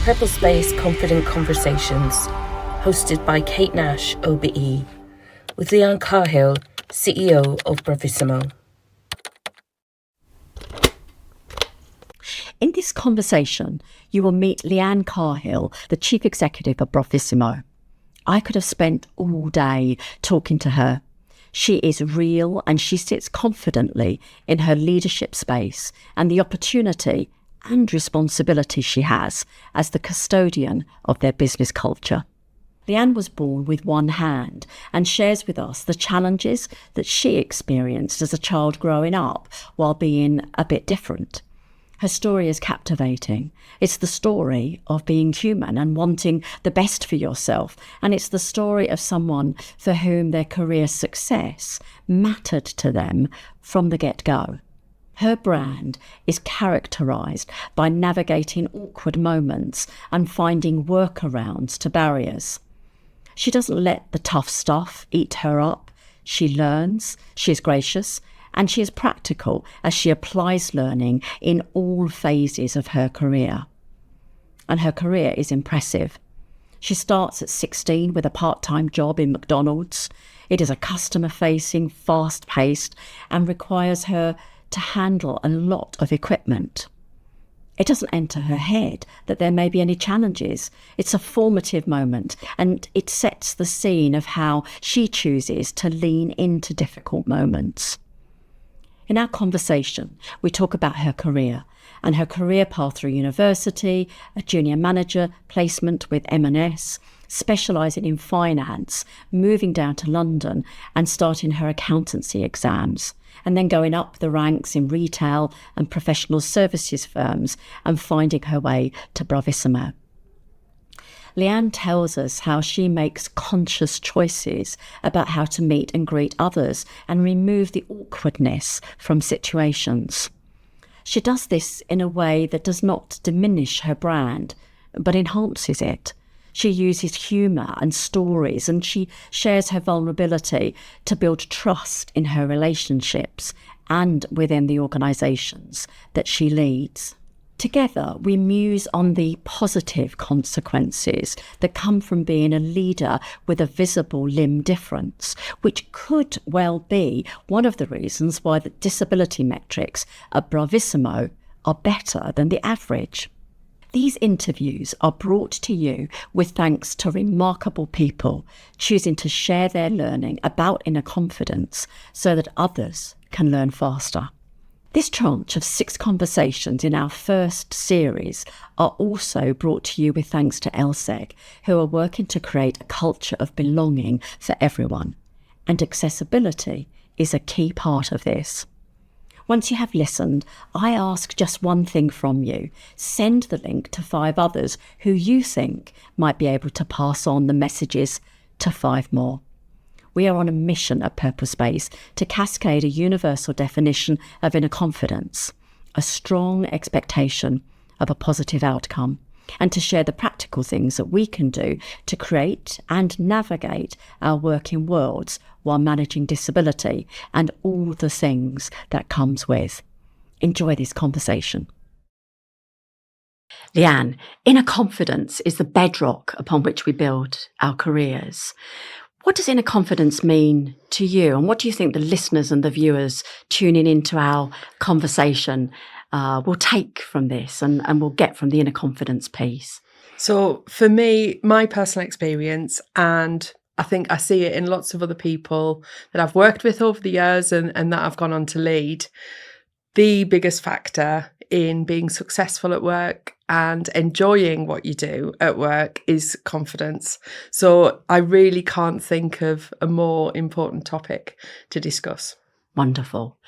PurpleSpace Confident Conversations, hosted by Kate Nash, OBE, with Leanne Cahill, CEO of Bravissimo. In this conversation, you will meet Leanne Cahill, the Chief Executive of Bravissimo. I could have spent all day talking to her. She is real and she sits confidently in her leadership space and the opportunity and responsibility she has as the custodian of their business culture. Leanne was born with one hand and shares with us the challenges that she experienced as a child growing up while being a bit different. Her story is captivating. It's the story of being human and wanting the best for yourself. And it's the story of someone for whom their career success mattered to them from the get-go. Her brand is characterised by navigating awkward moments and finding workarounds to barriers. She doesn't let the tough stuff eat her up. She learns, she is gracious, and she is practical as she applies learning in all phases of her career. And her career is impressive. She starts at 16 with a part-time job in McDonald's. It is a customer-facing, fast-paced, and requires her to handle a lot of equipment. It doesn't enter her head that there may be any challenges. It's a formative moment, and it sets the scene of how she chooses to lean into difficult moments. In our conversation, we talk about her career and her career path through university, a junior manager placement with M&S, specialising in finance, moving down to London and starting her accountancy exams, and then going up the ranks in retail and professional services firms and finding her way to Bravissimo. Leanne tells us how she makes conscious choices about how to meet and greet others and remove the awkwardness from situations. She does this in a way that does not diminish her brand, but enhances it. She uses humour and stories, and she shares her vulnerability to build trust in her relationships and within the organisations that she leads. Together, we muse on the positive consequences that come from being a leader with a visible limb difference, which could well be one of the reasons why the disability metrics at Bravissimo are better than the average. These interviews are brought to you with thanks to remarkable people choosing to share their learning about inner confidence so that others can learn faster. This tranche of 6 conversations in our first series are also brought to you with thanks to LSEG, who are working to create a culture of belonging for everyone. And accessibility is a key part of this. Once you have listened, I ask just one thing from you. Send the link to 5 others who you think might be able to pass on the messages to 5 more. We are on a mission at PurpleSpace to cascade a universal definition of inner confidence, a strong expectation of a positive outcome, and to share the practical things that we can do to create and navigate our working worlds while managing disability and all the things that comes with. Enjoy this conversation. Leanne, inner confidence is the bedrock upon which we build our careers. What does inner confidence mean to you? And what do you think the listeners and the viewers tuning into our conversation will take from this and will get from the inner confidence piece? So for me, my personal experience, and I think I see it in lots of other people that I've worked with over the years and that I've gone on to lead, the biggest factor in being successful at work and enjoying what you do at work is confidence. So I really can't think of a more important topic to discuss. Wonderful.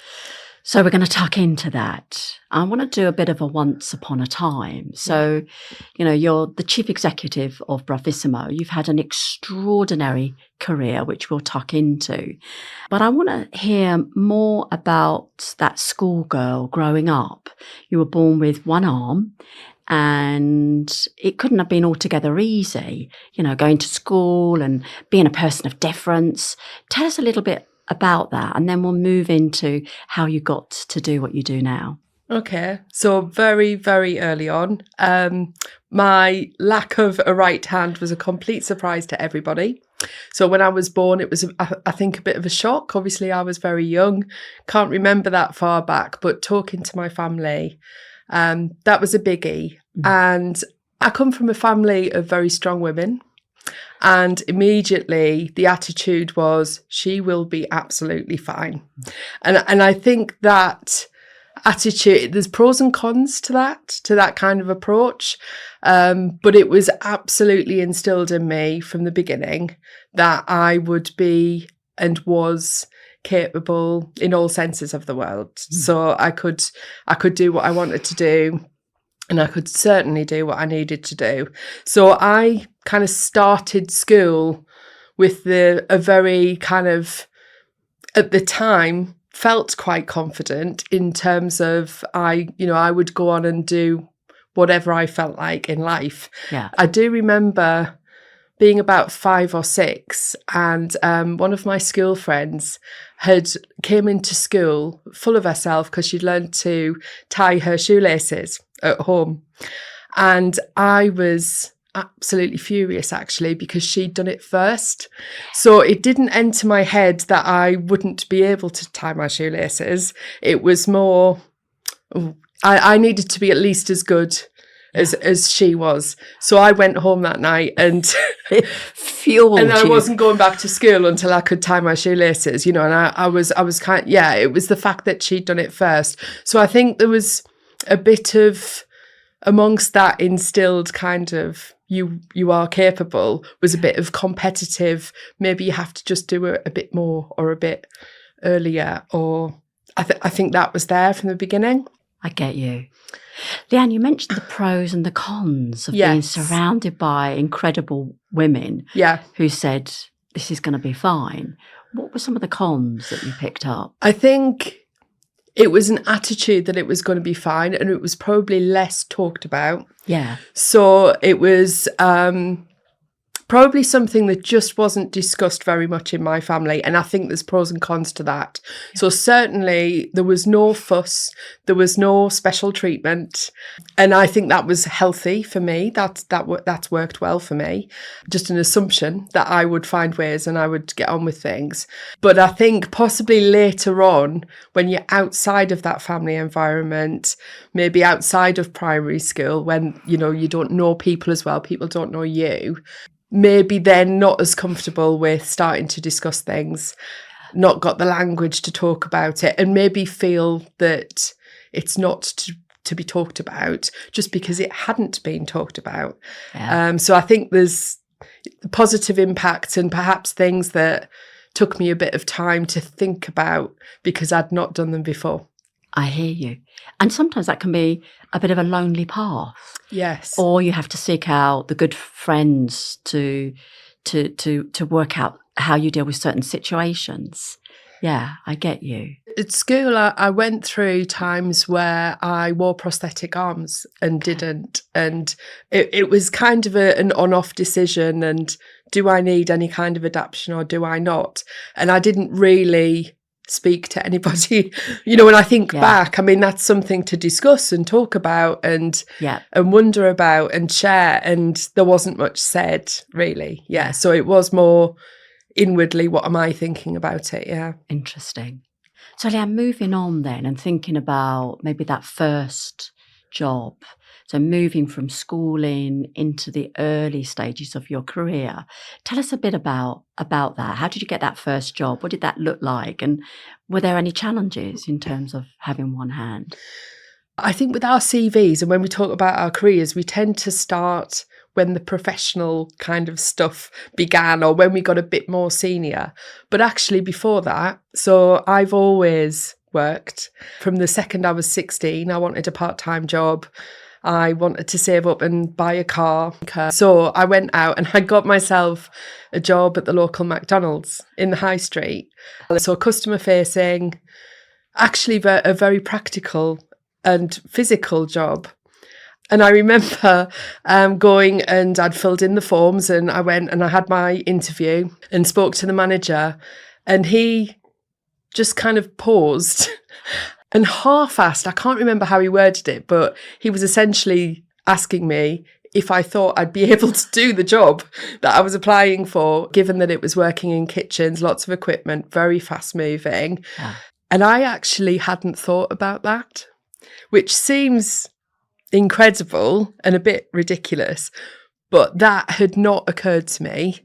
So we're going to tuck into that. I want to do a bit of a once upon a time. So, you're the chief executive of Bravissimo. You've had an extraordinary career, which we'll tuck into. But I want to hear more about that schoolgirl growing up. You were born with one arm, and it couldn't have been altogether easy, going to school and being a person of difference. Tell us a little bit about that, and then we'll move into how you got to do what you do now. Okay, so very, very early on. My lack of a right hand was a complete surprise to everybody. So when I was born, it was, I think, a bit of a shock. Obviously, I was very young, can't remember that far back, but talking to my family, that was a biggie. And I come from a family of very strong women. And immediately the attitude was, she will be absolutely fine. And I think that attitude, there's pros and cons to that kind of approach. But it was absolutely instilled in me from the beginning that I would be and was capable in all senses of the word. So I could do what I wanted to do, and I could certainly do what I needed to do. So I kind of started school with a very kind of, at the time, felt quite confident in terms of I would go on and do whatever I felt like in life. Yeah. I do remember being about 5 or 6, and one of my school friends came into school full of herself because she'd learned to tie her shoelaces at home. And I was absolutely furious, actually, because she'd done it first. So it didn't enter my head that I wouldn't be able to tie my shoelaces. It was more, I needed to be at least as good as she was. So I went home that night and fueled and I you. wasn't going back to school until I could tie my shoelaces, and I was kind of, it was the fact that she'd done it first. So I think there was a bit of, amongst that instilled kind of, you are capable, was a bit of competitive, maybe you have to just do a bit more or a bit earlier, or I think that was there from the beginning. I get you. Leanne, you mentioned the pros and the cons of being surrounded by incredible women who said, this is going to be fine. What were some of the cons that you picked up? I think it was an attitude that it was going to be fine, and it was probably less talked about. Yeah. So it was probably something that just wasn't discussed very much in my family. And I think there's pros and cons to that. So certainly there was no fuss, there was no special treatment. And I think that was healthy for me. That's worked well for me. Just an assumption that I would find ways and I would get on with things. But I think possibly later on, when you're outside of that family environment, maybe outside of primary school, when, you don't know people as well, people don't know you, maybe they're not as comfortable with starting to discuss things, not got the language to talk about it, and maybe feel that it's not to be talked about just because it hadn't been talked about. Yeah. So I think there's positive impacts and perhaps things that took me a bit of time to think about because I'd not done them before. I hear you. And sometimes that can be a bit of a lonely path. Yes. Or you have to seek out the good friends to work out how you deal with certain situations. Yeah, I get you. At school, I went through times where I wore prosthetic arms and didn't. And it was kind of an on-off decision. And do I need any kind of adaptation or do I not? And I didn't really speak to anybody, when I think back, I mean, that's something to discuss and talk about and wonder about and share. And there wasn't much said, really. Yeah. So it was more inwardly, what am I thinking about it? Yeah. Interesting. So Leanne, moving on then and thinking about maybe that first job. So moving from schooling into the early stages of your career. Tell us a bit about that. How did you get that first job? What did that look like? And were there any challenges in terms of having one hand? I think with our CVs and when we talk about our careers, we tend to start when the professional kind of stuff began or when we got a bit more senior. But actually before that, so I've always worked. From the second I was 16, I wanted a part-time job. I wanted to save up and buy a car. So I went out and I got myself a job at the local McDonald's in the high street. So customer facing, actually a very practical and physical job. And I remember going and I'd filled in the forms and I went and I had my interview and spoke to the manager and he just kind of paused and half-assed. I can't remember how he worded it, but he was essentially asking me if I thought I'd be able to do the job that I was applying for, given that it was working in kitchens, lots of equipment, very fast moving. Yeah. And I actually hadn't thought about that, which seems incredible and a bit ridiculous, but that had not occurred to me,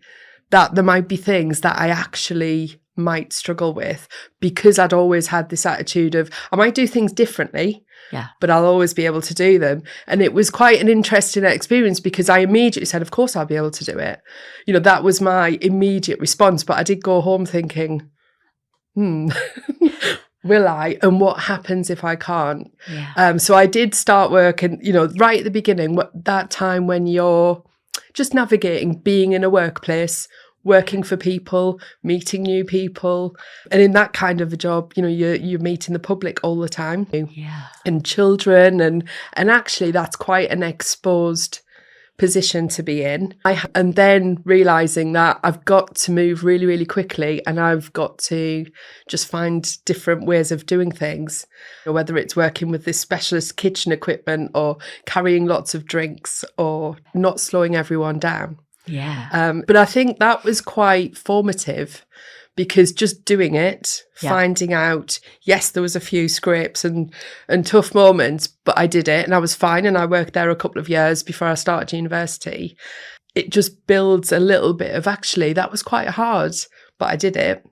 that there might be things that I actually might struggle with, because I'd always had this attitude of I might do things differently, but I'll always be able to do them. And it was quite an interesting experience, because I immediately said, of course I'll be able to do it. You know, that was my immediate response. But I did go home thinking, will I? And what happens if I can't? So I did start work, and, you know, right at the beginning, that time when you're just navigating, being in a workplace, working for people, meeting new people. And in that kind of a job, you know, you're meeting the public all the time, and children. And actually that's quite an exposed position to be in. And then realising that I've got to move really, really quickly, and I've got to just find different ways of doing things, whether it's working with this specialist kitchen equipment or carrying lots of drinks or not slowing everyone down. But I think that was quite formative, because just doing it, finding out, yes, there was a few scrapes and tough moments, but I did it and I was fine. And I worked there a couple of years before I started university. It just builds a little bit of, actually, that was quite hard, but I did it.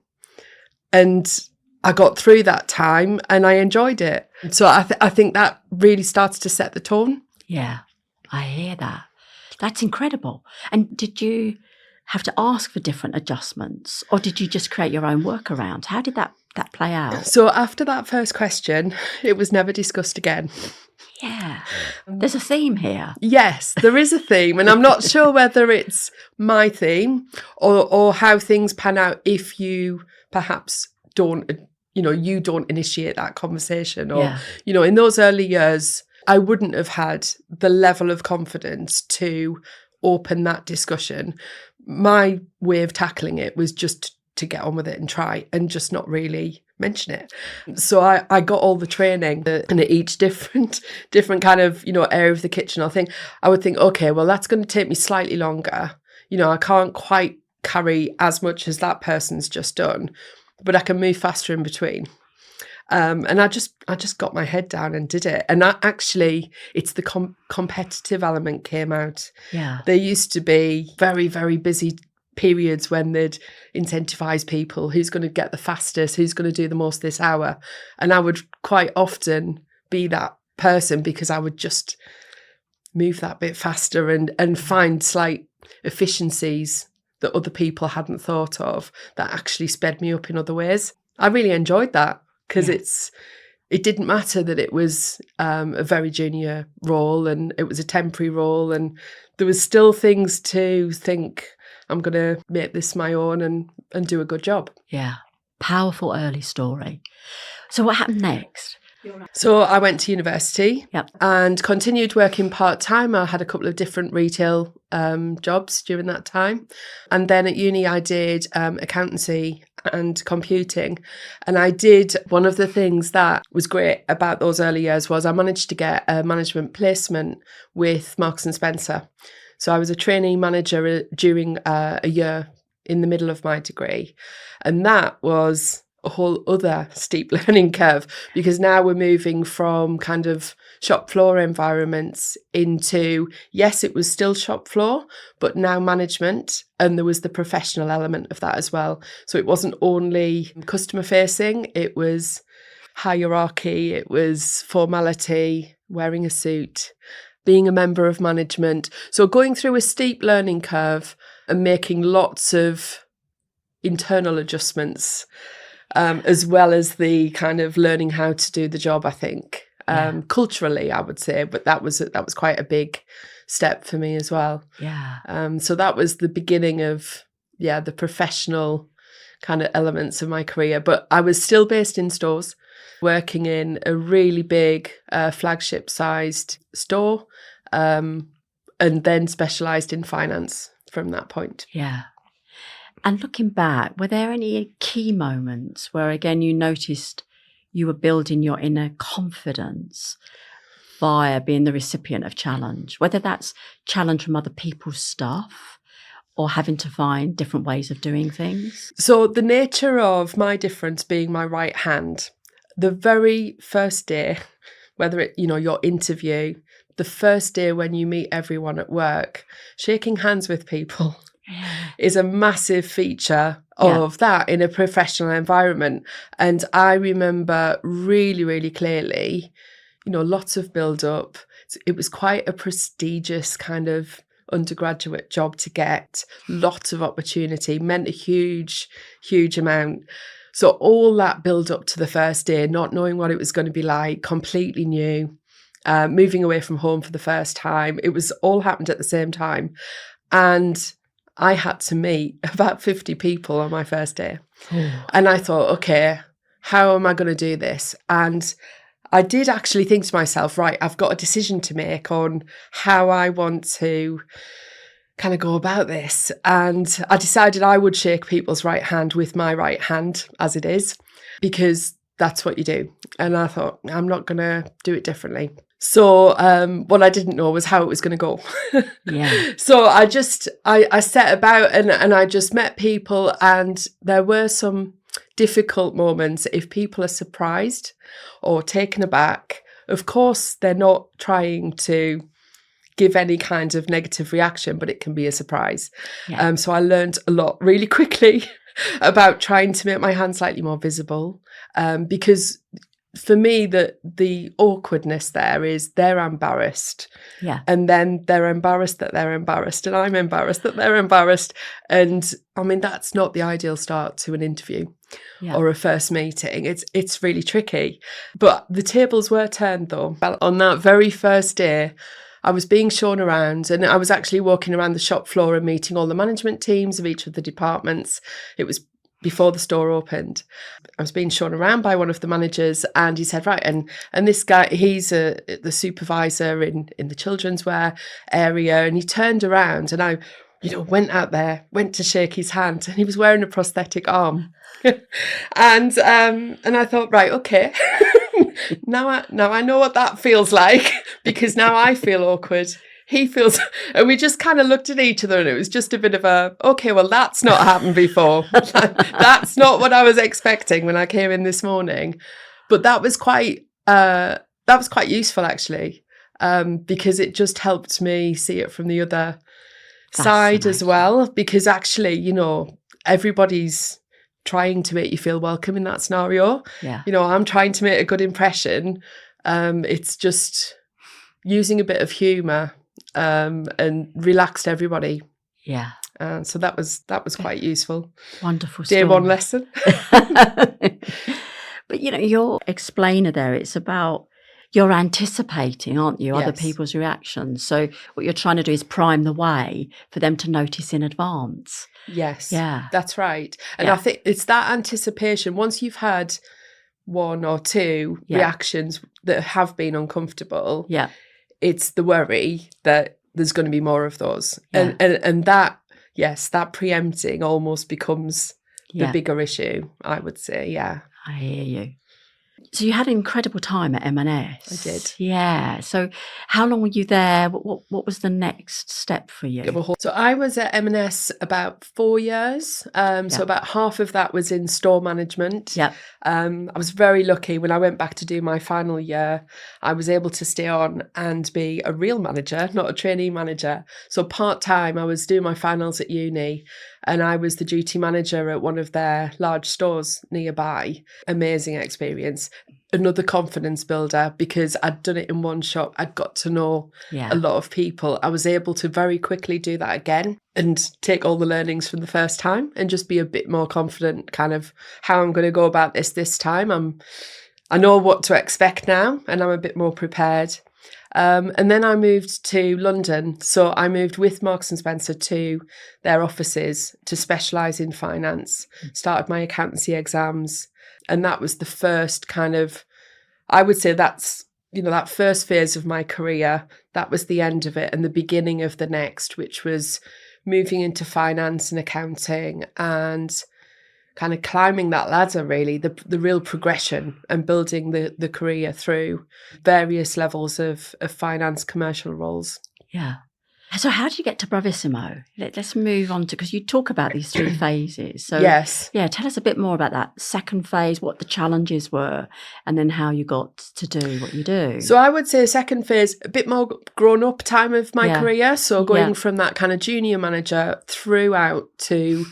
And I got through that time and I enjoyed it. So I think that really starts to set the tone. Yeah, I hear that. That's incredible. And did you have to ask for different adjustments, or did you just create your own workaround? How did that play out? So after that first question, it was never discussed again. Yeah. There's a theme here. Yes, there is a theme, and I'm not sure whether it's my theme or how things pan out if you perhaps don't, you don't initiate that conversation, or, in those early years, I wouldn't have had the level of confidence to open that discussion. My way of tackling it was just to get on with it and try, and just not really mention it. So I got all the training, and at each different kind of, area of the kitchen, I would think, okay, well, that's going to take me slightly longer. I can't quite carry as much as that person's just done, but I can move faster in between. And I just got my head down and did it. And actually, it's the competitive element came out. Yeah. There used to be very, very busy periods when they'd incentivize people, who's going to get the fastest, who's going to do the most this hour. And I would quite often be that person, because I would just move that bit faster and find slight efficiencies that other people hadn't thought of that actually sped me up in other ways. I really enjoyed that. Because it didn't matter that it was a very junior role, and it was a temporary role, and there was still things to think, I'm going to make this my own and do a good job. Yeah. Powerful early story. So what happened next? So I went to university and continued working part-time. I had a couple of different retail jobs during that time. And then at uni, I did accountancy and computing. And I did, one of the things that was great about those early years was I managed to get a management placement with Marks and Spencer. So I was a trainee manager during a year in the middle of my degree. And that was a whole other steep learning curve, because now we're moving from kind of shop floor environments into, yes, it was still shop floor, but now management, and there was the professional element of that as well. So it wasn't only customer facing, it was hierarchy, it was formality, wearing a suit, being a member of management. So going through a steep learning curve and making lots of internal adjustments, as well as the kind of learning how to do the job, I think. Culturally, I would say, but that was quite a big step for me as well. Yeah. So that was the beginning of, the professional kind of elements of my career. But I was still based in stores, working in a really big flagship-sized store, and then specialised in finance from that point. Yeah. And looking back, were there any key moments where, again, you noticed you were building your inner confidence via being the recipient of challenge, whether that's challenge from other people's stuff or having to find different ways of doing things? So the nature of my difference being my right hand, the very first day, whether it, your interview, the first day when you meet everyone at work, shaking hands with people is a massive feature of that in a professional environment. And I remember really, really clearly, lots of build up. It was quite a prestigious kind of undergraduate job to get, lots of opportunity, meant a huge, huge amount. So all that build up to the first day, not knowing what it was going to be like, completely new, moving away from home for the first time. It was all happened at the same time. And I had to meet about 50 people on my first day. And I thought, okay, how am I going to do this? And I did actually think to myself, right, I've got a decision to make on how I want to kind of go about this. And I decided I would shake people's right hand with my right hand as it is, because that's what you do. And I thought, I'm not going to do it differently. So what I didn't know was how it was going to go. So I set about and I just met people, and there were some difficult moments. If people are surprised or taken aback, of course, they're not trying to give any kind of negative reaction, but it can be a surprise. So I learned a lot really quickly about trying to make my hand slightly more visible, because for me, the awkwardness there is they're embarrassed. And then they're embarrassed that they're embarrassed, and I'm embarrassed that they're embarrassed. And I mean, that's not the ideal start to an interview or a first meeting. It's really tricky. But the tables were turned, though. On that very first day, I was being shown around, and I was actually walking around the shop floor and meeting all the management teams of each of the departments. It was before the store opened. I was being shown around by one of the managers, and he said, right, and this guy, he's the supervisor in the children's wear area. And he turned around, and I, went out there, went to shake his hand, and he was wearing a prosthetic arm. and I thought, right, okay. Now I know what that feels like, because now I feel awkward. He feels, and we just kind of looked at each other, and it was just a bit of a, okay, well, that's not happened before. That's not what I was expecting when I came in this morning. But that was quite useful, actually, because it just helped me see it from the other side as well. Because actually, everybody's trying to make you feel welcome in that scenario. I'm trying to make a good impression. It's just using a bit of humour and relaxed everybody. So that was quite useful. Wonderful Day story. one lesson. But your explainer there, it's about you're anticipating, aren't you, other people's reactions. So what you're trying to do is prime the way for them to notice in advance. Yes, that's right. And I think it's that anticipation. Once you've had one or two reactions that have been uncomfortable, it's the worry that there's going to be more of those. And that, that preempting almost becomes the bigger issue, I would say. I hear you. So you had an incredible time at M&S. I did. Yeah. So how long were you there? What was the next step for you? So I was at M&S about 4 years. So about half of that was in store management. I was very lucky when I went back to do my final year. I was able to stay on and be a real manager, not a trainee manager. So part-time, I was doing my finals at uni, and I was the duty manager at one of their large stores nearby. Amazing experience. Another confidence builder, because I'd done it in one shop. I'd got to know a lot of people. I was able to very quickly do that again and take all the learnings from the first time and just be a bit more confident kind of how I'm going to go about this time. I know what to expect now, and I'm a bit more prepared. And then I moved to London. So I moved with Marks and Spencer to their offices to specialise in finance, started my accountancy exams. And that was the first kind of, I would say that's, that first phase of my career, that was the end of it and the beginning of the next, which was moving into finance and accounting and kind of climbing that ladder, really, the real progression and building the career through various levels of finance commercial roles. Yeah. So how did you get to Bravissimo? Let's move on to, because you talk about these 3 phases. So Yes. yeah, tell us a bit more about that second phase, what the challenges were, and then how you got to do what you do. So I would say second phase, a bit more grown up time of my career. So going from that kind of junior manager throughout to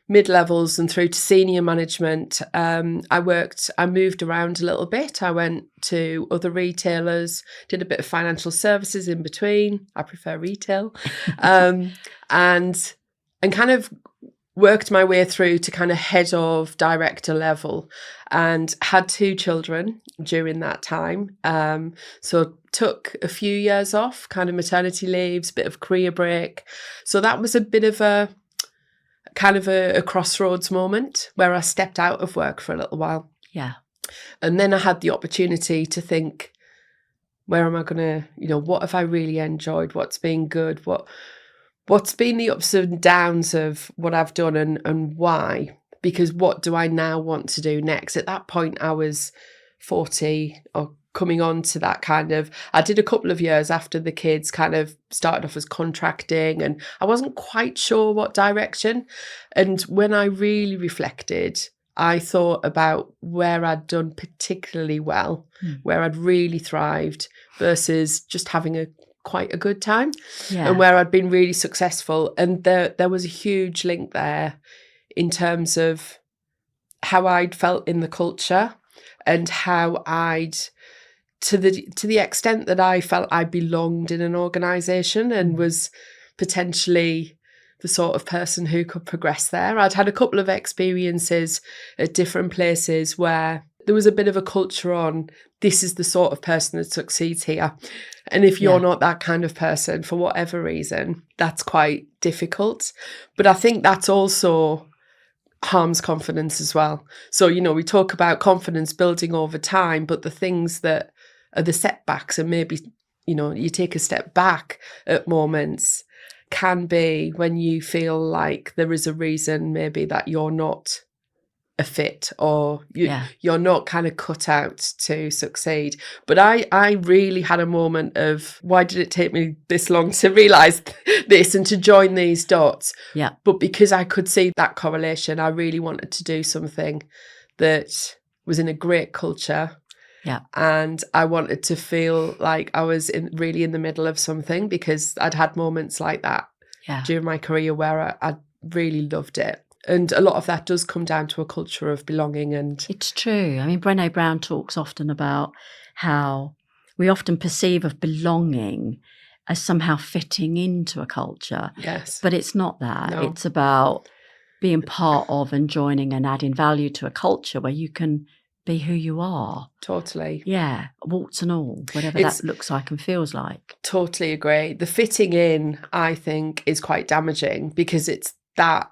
mid-levels and through to senior management. I moved around a little bit. I went to other retailers, did a bit of financial services in between. I prefer retail. and kind of worked my way through to kind of head of director level, and had 2 children during that time. So took a few years off, kind of maternity leaves, bit of career break. So that was a bit of a kind of a crossroads moment where I stepped out of work for a little while. Yeah. And then I had the opportunity to think, where am I going to, what have I really enjoyed? What's been good? What's been the ups and downs of what I've done and why? Because what do I now want to do next? At that point, I was 40 or coming on to that kind of, I did a couple of years after the kids kind of started off as contracting, and I wasn't quite sure what direction. And when I really reflected, I thought about where I'd done particularly well, where I'd really thrived versus just having quite a good time, and where I'd been really successful. And there was a huge link there in terms of how I'd felt in the culture and how I'd, to the extent that I felt I belonged in an organisation and was potentially the sort of person who could progress there. I'd had a couple of experiences at different places where there was a bit of a culture on, this is the sort of person that succeeds here. And if you're not that kind of person, for whatever reason, that's quite difficult. But I think that's also harms confidence as well. So, we talk about confidence building over time, but the things that are the setbacks, and maybe, you take a step back at moments, can be when you feel like there is a reason maybe that you're not a fit, or you're not kind of cut out to succeed. But I really had a moment of, why did it take me this long to realise this and to join these dots? Yeah. But because I could see that correlation, I really wanted to do something that was in a great culture. Yeah. And I wanted to feel like I was really in the middle of something, because I'd had moments like that during my career where I really loved it. And a lot of that does come down to a culture of belonging. And it's true. I mean, Brené Brown talks often about how we often perceive of belonging as somehow fitting into a culture. Yes. But it's not that. No. It's about being part of and joining and adding value to a culture where you can be who you are. Totally. Yeah, warts and all, whatever that looks like and feels like. Totally agree. The fitting in, I think, is quite damaging, because it's that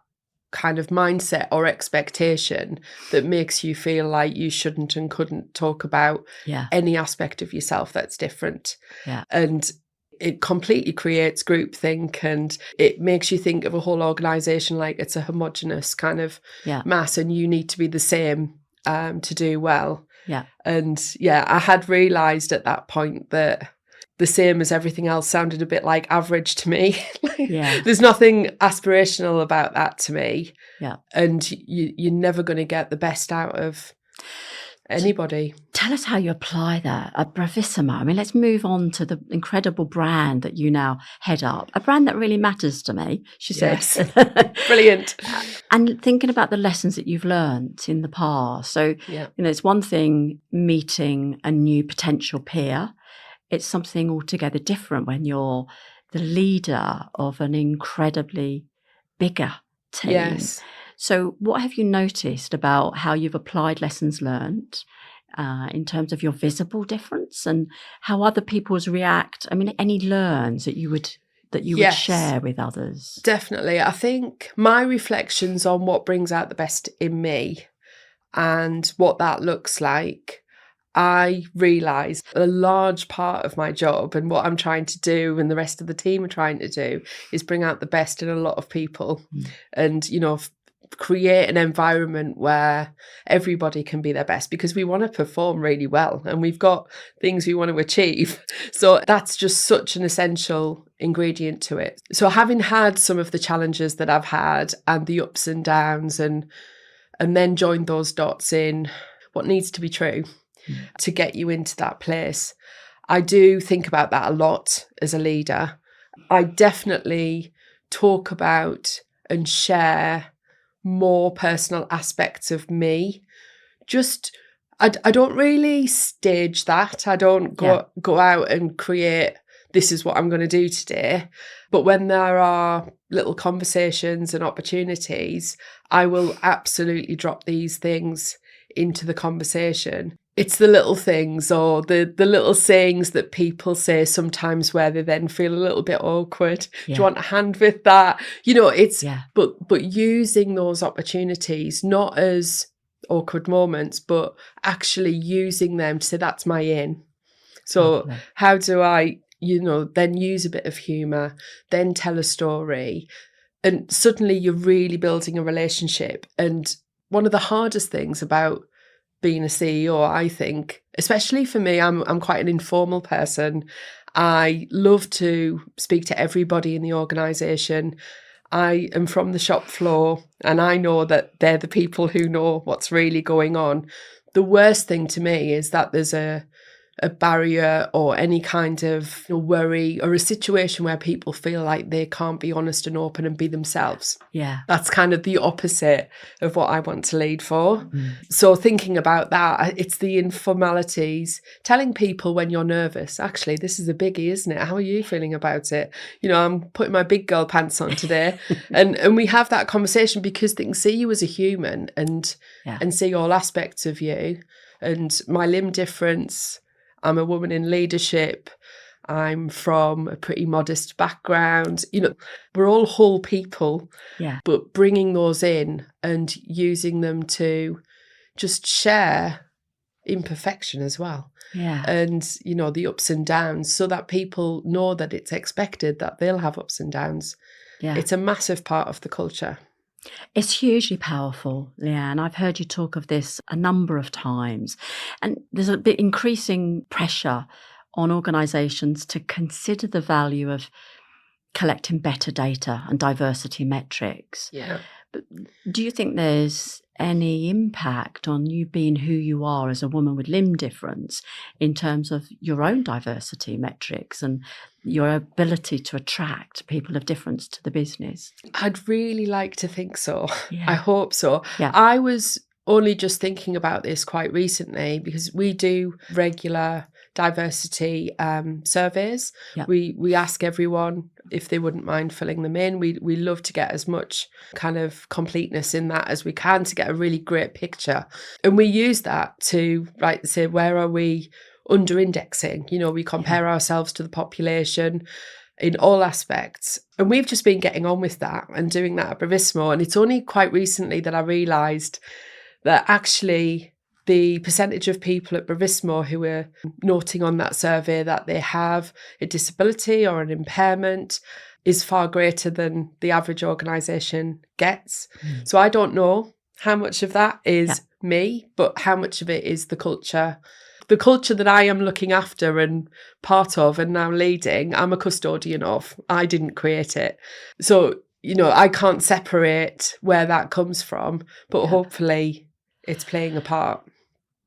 kind of mindset or expectation that makes you feel like you shouldn't and couldn't talk about any aspect of yourself that's different. Yeah. And it completely creates groupthink, and it makes you think of a whole organisation like it's a homogenous kind of mass, and you need to be the same to do well. Yeah. And I had realised at that point that the same as everything else sounded a bit like average to me. There's nothing aspirational about that to me. Yeah. And you're never going to get the best out of anybody. Tell us how you apply that at Bravissimo. I mean, let's move on to the incredible brand that you now head up, a brand that really matters to me, she says. Brilliant. And thinking about the lessons that you've learned in the past. So, it's one thing meeting a new potential peer. It's something altogether different when you're the leader of an incredibly bigger team. Yes. So what have you noticed about how you've applied lessons learned in terms of your visible difference, and how other people's react? I mean, any learns that you would share with others? Definitely. I think my reflections on what brings out the best in me and what that looks like, I realise a large part of my job and what I'm trying to do and the rest of the team are trying to do is bring out the best in a lot of people. And, create an environment where everybody can be their best, because we want to perform really well and we've got things we want to achieve. So that's just such an essential ingredient to it. So having had some of the challenges that I've had and the ups and downs, and then joined those dots in what needs to be true to get you into that place, I do think about that a lot as a leader. I definitely talk about and share more personal aspects of me. Just, I don't really stage that. I don't go out and create, this is what I'm going to do today. But when there are little conversations and opportunities, I will absolutely drop these things into the conversation. It's the little things, or the little sayings that people say sometimes where they then feel a little bit awkward. Do you want a hand with that? It's but using those opportunities not as awkward moments, but actually using them to say, that's my in. So how do I, then use a bit of humour, then tell a story, and suddenly you're really building a relationship. And one of the hardest things about being a CEO, I think, especially for me, I'm quite an informal person. I love to speak to everybody in the organisation. I am from the shop floor and I know that they're the people who know what's really going on. The worst thing to me is that there's a barrier or any kind of worry or a situation where people feel like they can't be honest and open and be themselves. Yeah. That's kind of the opposite of what I want to lead for. So thinking about that, it's the informalities, telling people when you're nervous, actually, this is a biggie, isn't it? How are you feeling about it? I'm putting my big girl pants on today. and we have that conversation because they can see you as a human and see all aspects of you. And my limb difference, I'm a woman in leadership. I'm from a pretty modest background. We're all whole people, but bringing those in and using them to just share imperfection as well. Yeah. And, the ups and downs, so that people know that it's expected that they'll have ups and downs. Yeah. It's a massive part of the culture. It's hugely powerful, Leanne. I've heard you talk of this a number of times. And there's a bit increasing pressure on organisations to consider the value of collecting better data and diversity metrics. Yeah. But do you think there's any impact on you being who you are as a woman with limb difference in terms of your own diversity metrics and your ability to attract people of difference to the business? I'd really like to think so. Yeah. I hope so. Yeah. I was only just thinking about this quite recently because we do regular diversity surveys. Yeah. We ask everyone if they wouldn't mind filling them in. We love to get as much kind of completeness in that as we can to get a really great picture. And we use that to say, where are we under indexing? We compare ourselves to the population in all aspects. And we've just been getting on with that and doing that at Bravissimo. And it's only quite recently that I realised that actually the percentage of people at Bravissimo who are noting on that survey that they have a disability or an impairment is far greater than the average organisation gets. So I don't know how much of that is me, but how much of it is the culture. The culture that I am looking after and part of and now leading, I'm a custodian of. I didn't create it. So, I can't separate where that comes from, but hopefully it's playing a part.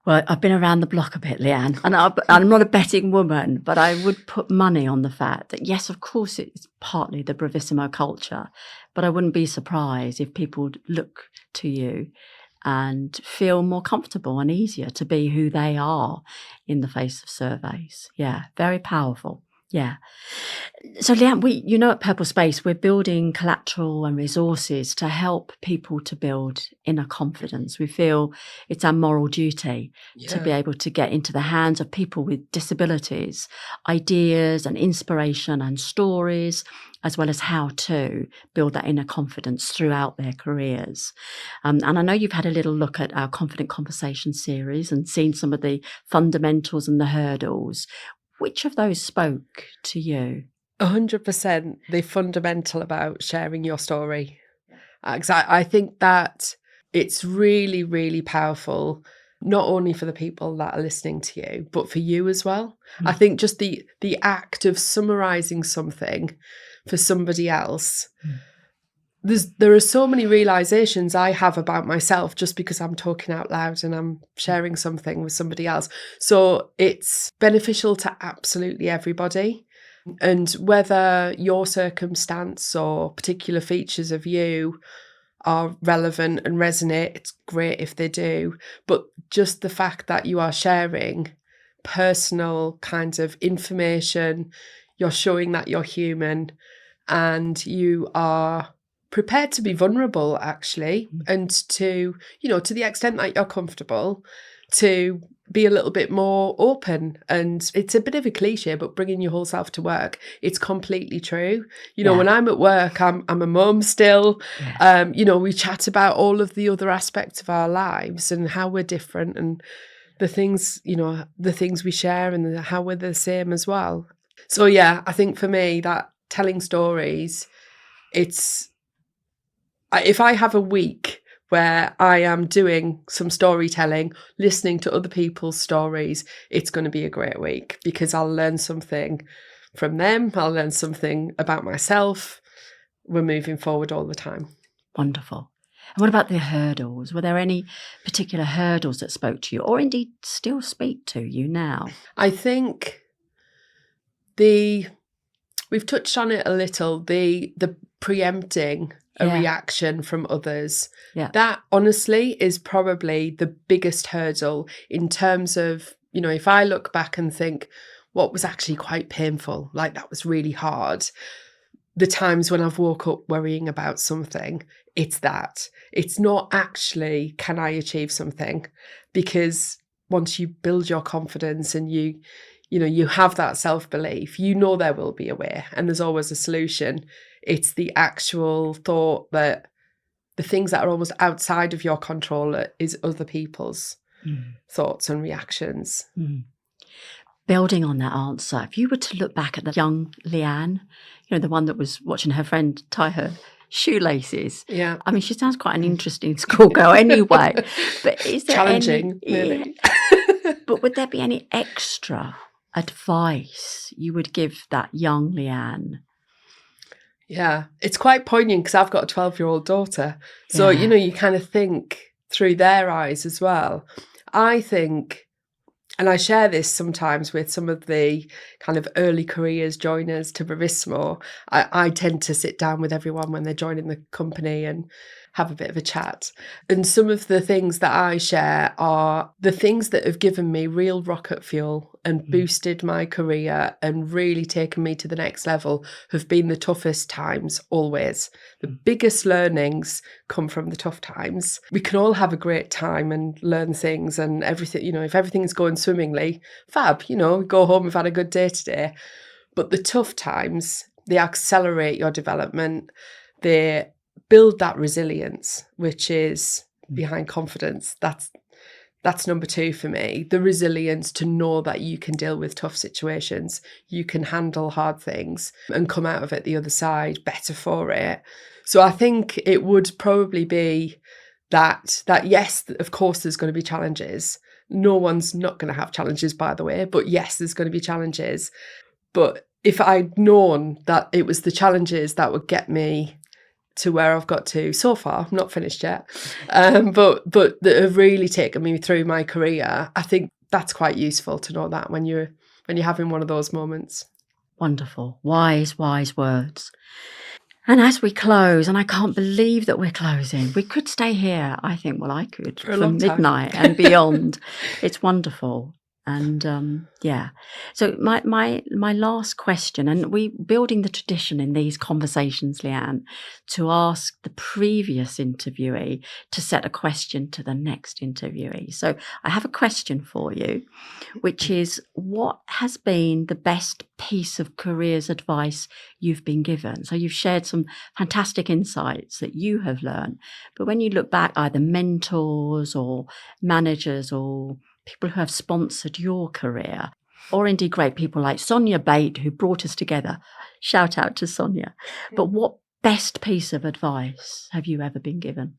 Well, I've been around the block a bit, Leanne, and I'm not a betting woman, but I would put money on the fact that, yes, of course, it's partly the Bravissimo culture, but I wouldn't be surprised if people would look to you and feel more comfortable and easier to be who they are in the face of surveys. Yeah, very powerful. Yeah. So, Leanne, at PurpleSpace, we're building collateral and resources to help people to build inner confidence. We feel it's our moral duty to be able to get into the hands of people with disabilities, ideas and inspiration and stories, as well as how to build that inner confidence throughout their careers. And I know you've had a little look at our Confident Conversation series and seen some of the fundamentals and the hurdles. Which of those spoke to you? 100% the fundamental about sharing your story. I think that it's really, really powerful, not only for the people that are listening to you, but for you as well. I think just the act of summarising something for somebody else, there are so many realizations I have about myself just because I'm talking out loud and I'm sharing something with somebody else. So it's beneficial to absolutely everybody. And whether your circumstance or particular features of you are relevant and resonate, it's great if they do. But just the fact that you are sharing personal kinds of information, you're showing that you're human and you are prepared to be vulnerable, actually, and to, to the extent that you're comfortable, to be a little bit more open. And it's a bit of a cliche, but bringing your whole self to work, it's completely true. When I'm at work, I'm a mum still. We chat about all of the other aspects of our lives and how we're different and the things, the things we share and how we're the same as well. So yeah, I think for me that telling stories, if I have a week where I am doing some storytelling, listening to other people's stories, it's going to be a great week because I'll learn something from them. I'll learn something about myself. We're moving forward all the time. Wonderful. And what about the hurdles? Were there any particular hurdles that spoke to you or indeed still speak to you now? I think we've touched on it a little, the preempting a reaction from others. Yeah. That honestly is probably the biggest hurdle in terms of, if I look back and think what was actually quite painful, like that was really hard. The times when I've woke up worrying about something, it's that. It's not actually, can I achieve something? Because once you build your confidence and you have that self-belief, there will be a way and there's always a solution. It's the actual thought that the things that are almost outside of your control is other people's thoughts and reactions. Building on that answer, if you were to look back at the young Leanne, the one that was watching her friend tie her shoelaces. Yeah. I mean, she sounds quite an interesting schoolgirl anyway. But is there challenging, really? But would there be any extra advice you would give that young Leanne? Yeah, it's quite poignant because I've got a 12-year-old daughter. So, you kind of think through their eyes as well. I think, and I share this sometimes with some of the kind of early careers joiners to Bravissimo, I tend to sit down with everyone when they're joining the company and have a bit of a chat. And some of the things that I share are the things that have given me real rocket fuel and boosted my career and really taken me to the next level have been the toughest times always. The biggest learnings come from the tough times. We can all have a great time and learn things and everything, if everything's going swimmingly, fab, go home, we've had a good day today. But the tough times, they accelerate your development. They build that resilience, which is behind confidence. That's number 2 for me. The resilience to know that you can deal with tough situations, you can handle hard things and come out of it the other side better for it. So I think it would probably be that yes, of course, there's going to be challenges. No one's not going to have challenges, by the way, but yes, there's going to be challenges. But if I'd known that it was the challenges that would get me to where I've got to so far, I'm not finished yet, but that have really taken me through my career, I think that's quite useful to know that when you're having one of those moments. Wonderful. Wise words. And as we close, and I can't believe that we're closing, we could stay here, I think, well, I could, for midnight and beyond. It's wonderful. And so my last question, and we building the tradition in these conversations, Leanne, to ask the previous interviewee to set a question to the next interviewee. So I have a question for you, which is, what has been the best piece of careers advice you've been given? So you've shared some fantastic insights that you have learned, but when you look back, either mentors or managers or people who have sponsored your career, or indeed great people like Sonia Bate, who brought us together. Shout out to Sonia. But what best piece of advice have you ever been given?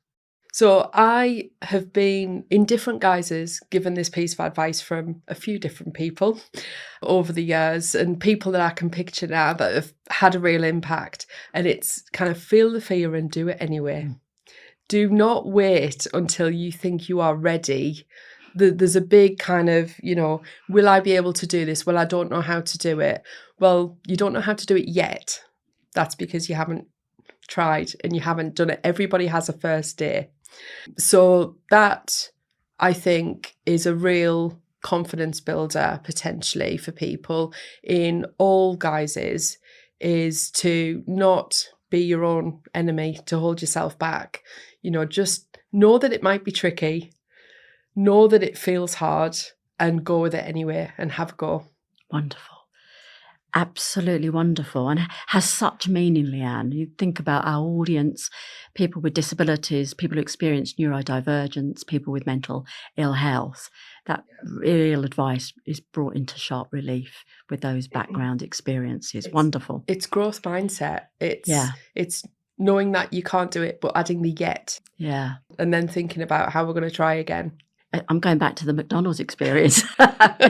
So I have been in different guises given this piece of advice from a few different people over the years, and people that I can picture now that have had a real impact. And it's kind of feel the fear and do it anyway. Do not wait until you think you are ready. There's a big kind of, will I be able to do this? Well, I don't know how to do it. Well, you don't know how to do it yet. That's because you haven't tried and you haven't done it. Everybody has a first day. So that, I think, is a real confidence builder potentially for people in all guises, is to not be your own enemy, to hold yourself back. Just know that it might be tricky, know that it feels hard, and go with it anyway and have a go. Wonderful. Absolutely wonderful, and has such meaning, Leanne. You think about our audience, people with disabilities, people who experience neurodivergence, people with mental ill health. That real advice is brought into sharp relief with those background experiences. Wonderful. It's growth mindset. It's knowing that you can't do it, but adding the yet. Yeah. And then thinking about how we're going to try again. I'm going back to the McDonald's experience.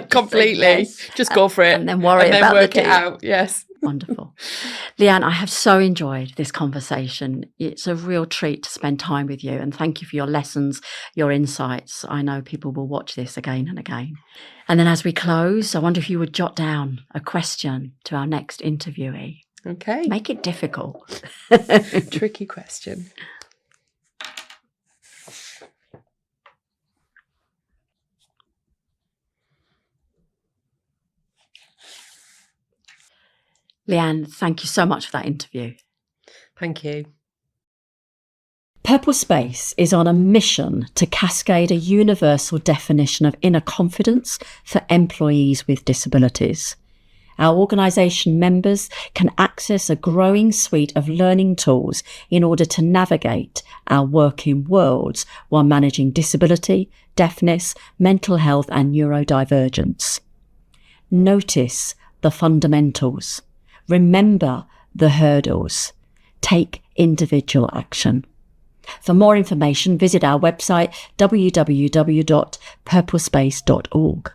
Completely. Yes. Just go for it. And then worry and then about work it out. Yes. Wonderful. Leanne, I have so enjoyed this conversation. It's a real treat to spend time with you, and thank you for your lessons, your insights. I know people will watch this again and again. And then as we close, I wonder if you would jot down a question to our next interviewee. Okay. Make it difficult. Tricky question. Leanne, thank you so much for that interview. Thank you. PurpleSpace is on a mission to cascade a universal definition of inner confidence for employees with disabilities. Our organisation members can access a growing suite of learning tools in order to navigate our working worlds while managing disability, deafness, mental health and neurodivergence. Notice the fundamentals. Remember the hurdles. Take individual action. For more information, visit our website www.purplespace.org.